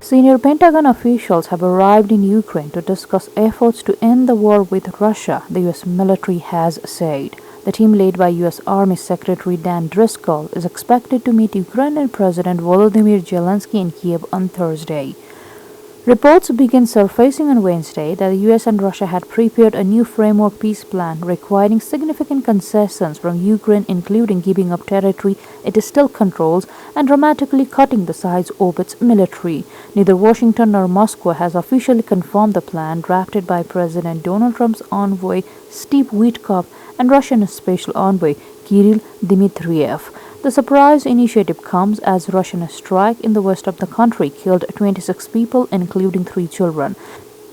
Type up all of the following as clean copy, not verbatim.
Senior Pentagon officials have arrived in Ukraine to discuss efforts to end the war with Russia, the U.S. military has said. The team led by U.S. Army Secretary Dan Driscoll is expected to meet Ukrainian President Volodymyr Zelensky in Kiev on Thursday. Reports began surfacing on Wednesday that the U.S. and Russia had prepared a new framework peace plan requiring significant concessions from Ukraine, including giving up territory it still controls and dramatically cutting the size of its military. Neither Washington nor Moscow has officially confirmed the plan drafted by President Donald Trump's envoy Steve Witkoff and Russian special envoy Kirill Dmitriev. The surprise initiative comes as Russian strike in the west of the country killed 26 people, including 3 children.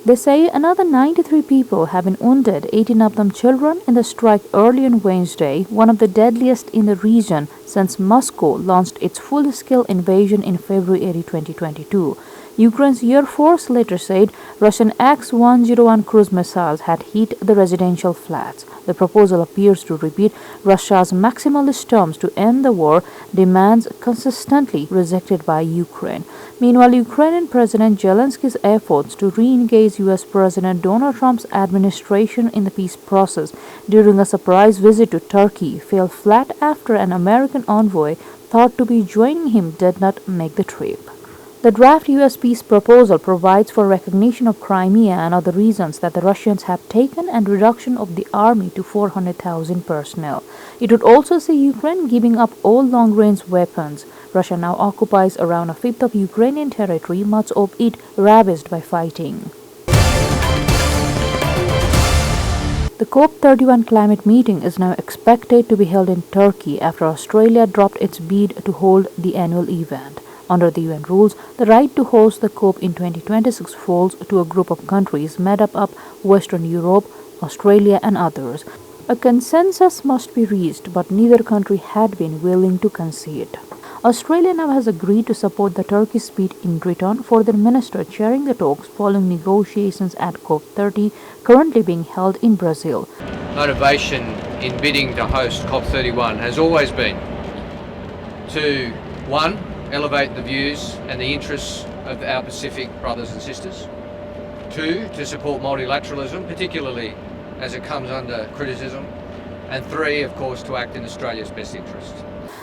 They say another 93 people have been wounded, 18 of them children, in the strike early on Wednesday, one of the deadliest in the region since Moscow launched its full-scale invasion in February 2022. Ukraine's Air Force later said Russian X-101 cruise missiles had hit the residential flats. The proposal appears to repeat Russia's maximalist terms to end the war, demands consistently rejected by Ukraine. Meanwhile, Ukrainian President Zelensky's efforts to re-engage U.S. President Donald Trump's administration in the peace process during a surprise visit to Turkey fell flat after an American envoy thought to be joining him did not make the trip. The draft U.S. peace proposal provides for recognition of Crimea and other regions that the Russians have taken and reduction of the army to 400,000 personnel. It would also see Ukraine giving up all long-range weapons. Russia now occupies around a fifth of Ukrainian territory, much of it ravaged by fighting. The COP31 climate meeting is now expected to be held in Turkey after Australia dropped its bid to hold the annual event. Under the UN rules, the right to host the COP in 2026 falls to a group of countries made up of Western Europe, Australia and others. A consensus must be reached, but neither country had been willing to concede. Australia now has agreed to support the Turkish bid in return for their minister chairing the talks following negotiations at COP30 currently being held in Brazil. Motivation in bidding to host COP31 has always been to, 1, elevate the views and the interests of our Pacific brothers and sisters. 2, to support multilateralism, particularly as it comes under criticism. And 3, of course, to act in Australia's best interest.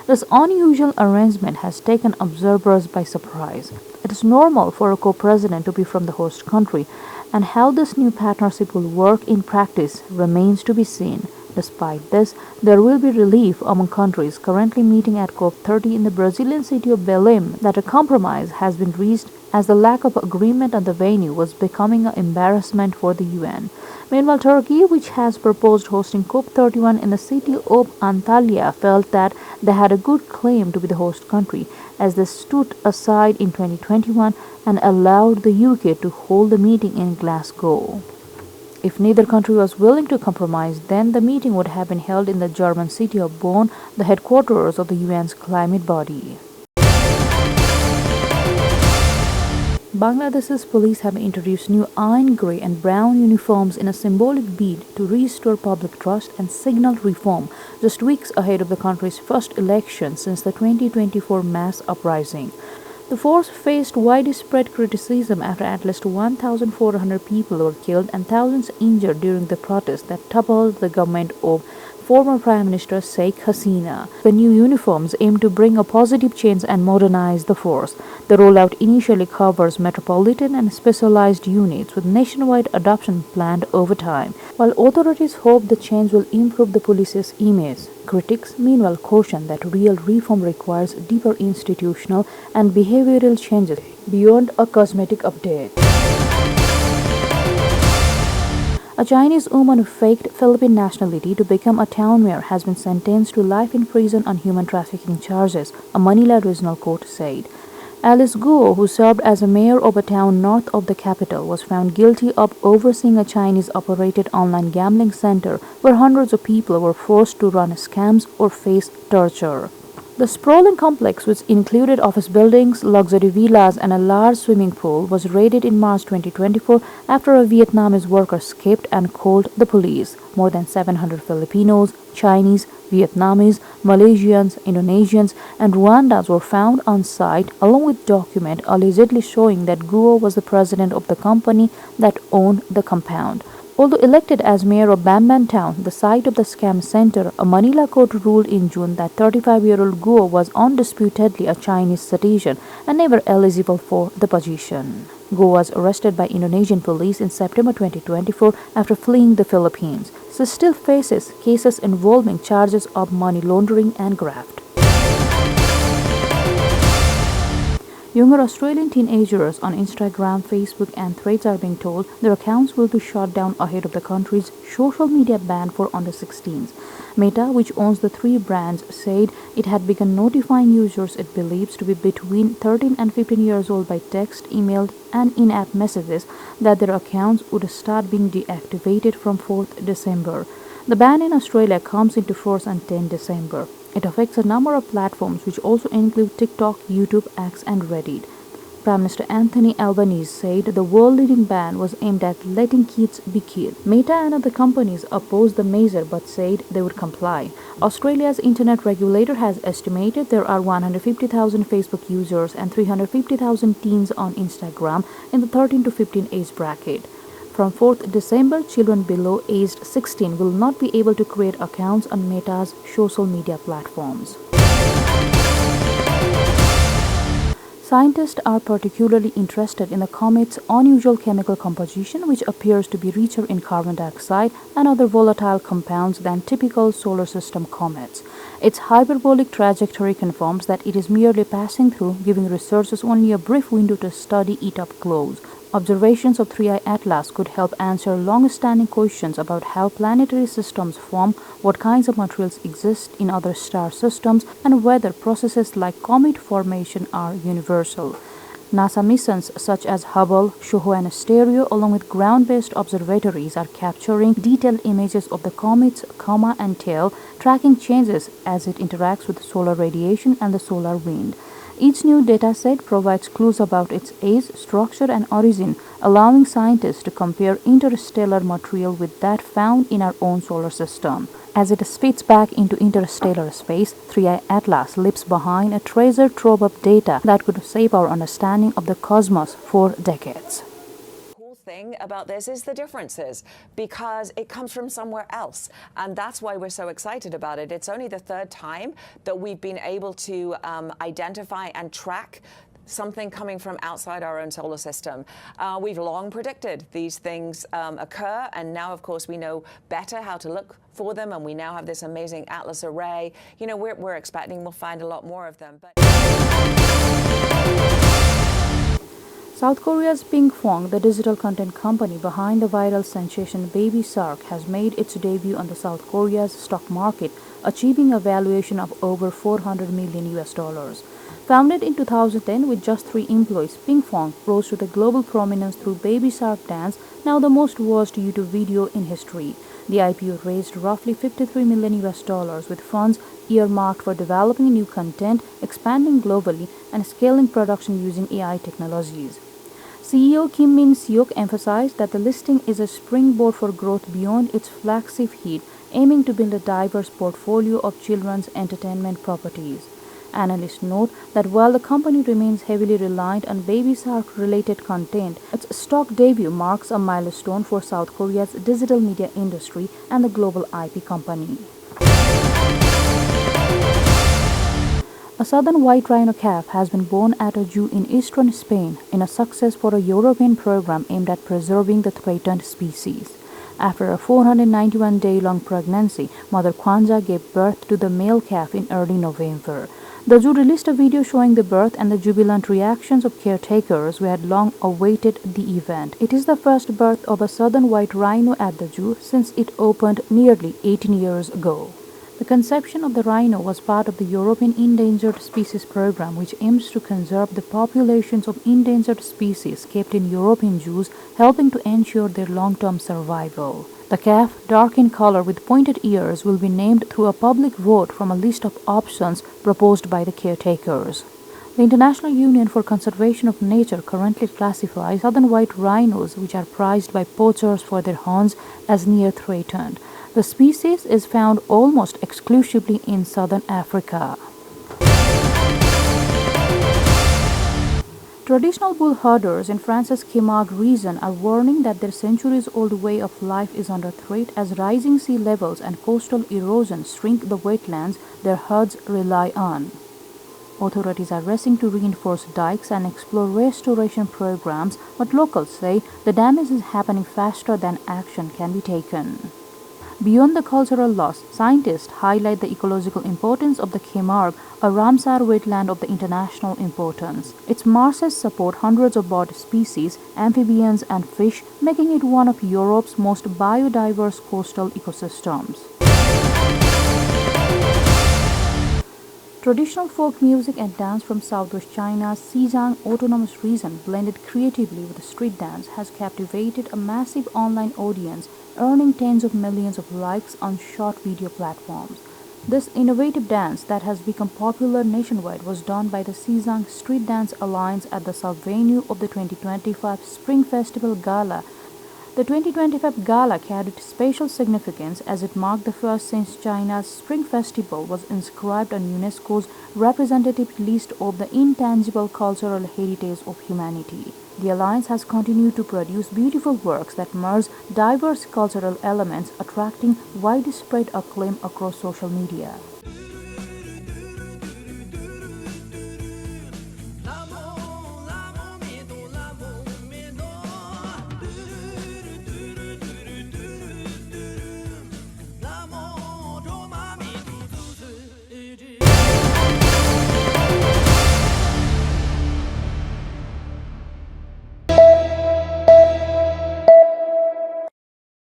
This unusual arrangement has taken observers by surprise. It is normal for a co-president to be from the host country, and how this new partnership will work in practice remains to be seen. Despite this, there will be relief among countries currently meeting at COP30 in the Brazilian city of Belém that a compromise has been reached as the lack of agreement on the venue was becoming an embarrassment for the UN. Meanwhile, Turkey, which has proposed hosting COP31 in the city of Antalya, felt that they had a good claim to be the host country as they stood aside in 2021 and allowed the UK to hold the meeting in Glasgow. If neither country was willing to compromise, then the meeting would have been held in the German city of Bonn, the headquarters of the UN's climate body. Bangladesh's police have introduced new iron grey and brown uniforms in a symbolic bid to restore public trust and signal reform, just weeks ahead of the country's first election since the 2024 mass uprising. The force faced widespread criticism after at least 1,400 people were killed and thousands injured during the protests that toppled the government of former Prime Minister Sheikh Hasina. The new uniforms aim to bring a positive change and modernize the force. The rollout initially covers metropolitan and specialized units, with nationwide adoption planned over time. While authorities hope the change will improve the police's image, critics meanwhile caution that real reform requires deeper institutional and behavioral changes beyond a cosmetic update. A Chinese woman who faked Philippine nationality to become a town mayor has been sentenced to life in prison on human trafficking charges, a Manila regional court said. Alice Guo, who served as a mayor of a town north of the capital, was found guilty of overseeing a Chinese-operated online gambling center where hundreds of people were forced to run scams or face torture. The sprawling complex, which included office buildings, luxury villas, and a large swimming pool, was raided in March 2024 after a Vietnamese worker escaped and called the police. More than 700 Filipinos, Chinese, Vietnamese, Malaysians, Indonesians, and Rwandans were found on site, along with documents allegedly showing that Guo was the president of the company that owned the compound. Although elected as mayor of Bamban town, the site of the scam center, a Manila court ruled in June that 35-year-old Guo was undisputedly a Chinese citizen and never eligible for the position. Guo was arrested by Indonesian police in September 2024 after fleeing the Philippines. She still faces cases involving charges of money laundering and graft. Younger Australian teenagers on Instagram, Facebook, and Threads are being told their accounts will be shut down ahead of the country's social media ban for under 16s. Meta, which owns the three brands, said it had begun notifying users it believes to be between 13 and 15 years old by text, email, and in-app messages that their accounts would start being deactivated from 4th December. The ban in Australia comes into force on 10 December. It affects a number of platforms which also include TikTok, YouTube, X, and Reddit. Prime Minister Anthony Albanese said the world-leading ban was aimed at letting kids be kids. Meta and other companies opposed the measure but said they would comply. Australia's internet regulator has estimated there are 150,000 Facebook users and 350,000 teens on Instagram in the 13 to 15 age bracket. From 4th December, children below aged 16 will not be able to create accounts on Meta's social media platforms. Scientists are particularly interested in the comet's unusual chemical composition, which appears to be richer in carbon dioxide and other volatile compounds than typical solar system comets. Its hyperbolic trajectory confirms that it is merely passing through, giving researchers only a brief window to study it up close. Observations of 3I Atlas could help answer long-standing questions about how planetary systems form, what kinds of materials exist in other star systems, and whether processes like comet formation are universal. NASA missions such as Hubble, SHOHO, and Stereo, along with ground-based observatories, are capturing detailed images of the comet's coma and tail, tracking changes as it interacts with solar radiation and the solar wind. Each new dataset provides clues about its age, structure, and origin, allowing scientists to compare interstellar material with that found in our own solar system. As it speeds back into interstellar space, 3I Atlas leaves behind a treasure trove of data that could shape our understanding of the cosmos for decades. Thing about this is the differences, because it comes from somewhere else, and that's why we're so excited about it. It's only the third time that we've been able to identify and track something coming from outside our own solar system. We've long predicted these things occur, and now of course we know better how to look for them, and we now have this amazing Atlas array. You know, we're expecting we'll find a lot more of them. South Korea's Pinkfong, the digital content company behind the viral sensation Baby Shark, has made its debut on the South Korea's stock market, achieving a valuation of over $400 million. Founded in 2010 with just 3 employees, Pinkfong rose to the global prominence through Baby Shark Dance, now the most watched YouTube video in history. The IPO raised roughly $53 million with funds earmarked for developing new content, expanding globally, and scaling production using AI technologies. CEO Kim Min-seok emphasized that the listing is a springboard for growth beyond its flagship hit, aiming to build a diverse portfolio of children's entertainment properties. Analysts note that while the company remains heavily reliant on Baby Shark-related content, its stock debut marks a milestone for South Korea's digital media industry and the global IP company. A southern white rhino calf has been born at a zoo in eastern Spain in a success for a European program aimed at preserving the threatened species. After a 491-day-long pregnancy, Mother Kwanja gave birth to the male calf in early November. The zoo released a video showing the birth and the jubilant reactions of caretakers who had long awaited the event. It is the first birth of a southern white rhino at the zoo since it opened nearly 18 years ago. The conception of the rhino was part of the European Endangered Species Program, which aims to conserve the populations of endangered species kept in European zoos, helping to ensure their long-term survival. The calf, dark in color with pointed ears, will be named through a public vote from a list of options proposed by the caretakers. The International Union for Conservation of Nature currently classifies southern white rhinos, which are prized by poachers for their horns, as near threatened. The species is found almost exclusively in southern Africa. Traditional bull herders in France's Camargue region are warning that their centuries-old way of life is under threat as rising sea levels and coastal erosion shrink the wetlands their herds rely on. Authorities are racing to reinforce dikes and explore restoration programs, but locals say the damage is happening faster than action can be taken. Beyond the cultural loss, scientists highlight the ecological importance of the Camargue, a Ramsar wetland of the international importance. Its marshes support hundreds of bird species, amphibians and fish, making it one of Europe's most biodiverse coastal ecosystems. Traditional folk music and dance from southwest China's Xizang Autonomous Region, blended creatively with street dance, has captivated a massive online audience, earning tens of millions of likes on short video platforms. This innovative dance that has become popular nationwide was done by the Xizang Street Dance Alliance at the sub-venue of the 2025 Spring Festival Gala. The 2025 Gala carried special significance as it marked the first since China's Spring Festival was inscribed on UNESCO's representative list of the intangible cultural heritage of humanity. The Alliance has continued to produce beautiful works that merge diverse cultural elements, attracting widespread acclaim across social media.